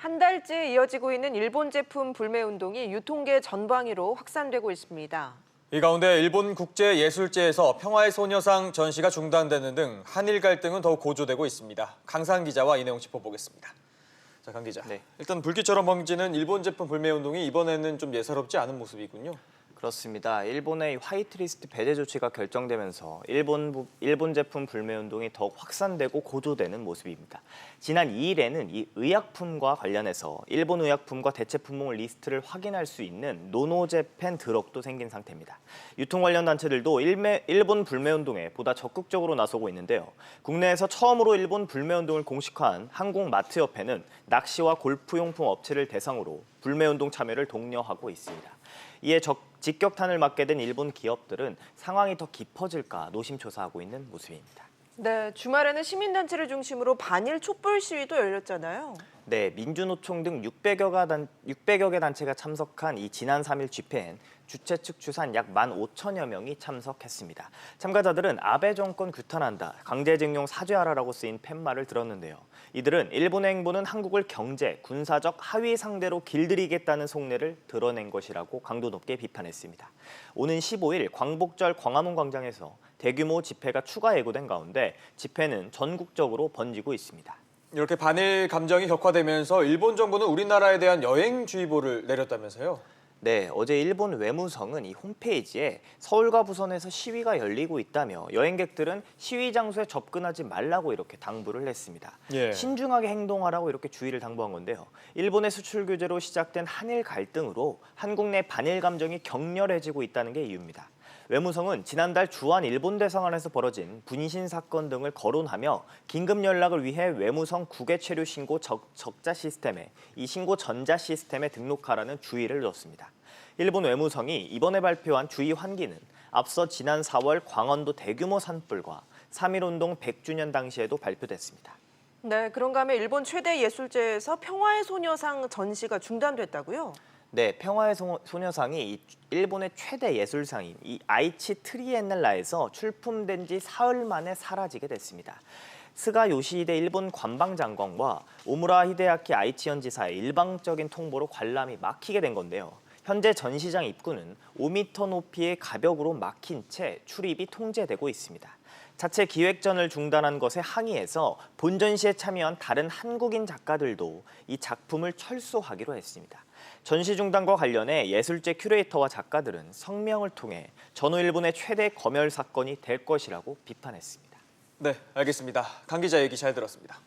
한 달째 이어지고 있는 일본 제품 불매 운동이 유통계 전방위로 확산되고 있습니다. 이 가운데 일본 국제예술제에서 평화의 소녀상 전시가 중단되는 등 한일 갈등은 더욱 고조되고 있습니다. 강상 기자와 이 내용 짚어보겠습니다. 자, 강 기자. 네. 일단 불길처럼 번지는 일본 제품 불매 운동이 이번에는 좀 예사롭지 않은 모습이군요. 그렇습니다. 일본의 화이트리스트 배제 조치가 결정되면서 일본 제품 불매 운동이 더욱 확산되고 고조되는 모습입니다. 지난 2일에는 이 의약품과 관련해서 일본 의약품과 대체 품목 리스트를 확인할 수 있는 노노제팬 드럭도 생긴 상태입니다. 유통 관련 단체들도 일본 불매 운동에 보다 적극적으로 나서고 있는데요. 국내에서 처음으로 일본 불매 운동을 공식화한 한국마트협회는 낚시와 골프용품 업체를 대상으로 불매 운동 참여를 독려하고 있습니다. 이에 직격탄을 맞게 된 일본 기업들은 상황이 더 깊어질까 노심초사하고 있는 모습입니다. 네, 주말에는 시민단체를 중심으로 반일 촛불 시위도 열렸잖아요. 네, 민주노총 등 600여 개 단체가 참석한 이 지난 3일 집회엔 주최 측 추산 약 15,000여 명이 참석했습니다. 참가자들은 아베 정권 규탄한다, 강제징용 사죄하라라고 쓰인 팻말을 들었는데요. 이들은 일본의 행보는 한국을 경제, 군사적 하위 상대로 길들이겠다는 속내를 드러낸 것이라고 강도 높게 비판했습니다. 오는 15일 광복절 광화문 광장에서 대규모 집회가 추가 예고된 가운데 집회는 전국적으로 번지고 있습니다. 이렇게 반일 감정이 격화되면서 일본 정부는 우리나라에 대한 여행주의보를 내렸다면서요? 네, 어제 일본 외무성은 이 홈페이지에 서울과 부산에서 시위가 열리고 있다며 여행객들은 시위 장소에 접근하지 말라고 이렇게 당부를 했습니다. 예. 신중하게 행동하라고 이렇게 주의를 당부한 건데요. 일본의 수출 규제로 시작된 한일 갈등으로 한국 내 반일 감정이 격렬해지고 있다는 게 이유입니다. 외무성은 지난달 주한 일본 대사관에서 벌어진 분신 사건 등을 거론하며 긴급 연락을 위해 외무성 국외 체류 신고 적자 시스템에 이 신고 전자 시스템에 등록하라는 주의를 줬습니다. 일본 외무성이 이번에 발표한 주의 환기는 앞서 지난 4월 광원도 대규모 산불과 3.1운동 100주년 당시에도 발표됐습니다. 네, 그런가 하면 일본 최대 예술제에서 평화의 소녀상 전시가 중단됐다고요? 네, 평화의 소녀상이 일본의 최대 예술상인 이 아이치 트리엔날라에서 출품된 지 사흘 만에 사라지게 됐습니다. 스가 요시히데 일본 관방장관과 오무라 히데야키 아이치현 지사의 일방적인 통보로 관람이 막히게 된 건데요. 현재 전시장 입구는 5m 높이의 가벽으로 막힌 채 출입이 통제되고 있습니다. 자체 기획전을 중단한 것에 항의해서 본전시에 참여한 다른 한국인 작가들도 이 작품을 철수하기로 했습니다. 전시 중단과 관련해 예술제 큐레이터와 작가들은 성명을 통해 전후 일본의 최대 검열 사건이 될 것이라고 비판했습니다. 네, 알겠습니다. 강 기자 얘기 잘 들었습니다.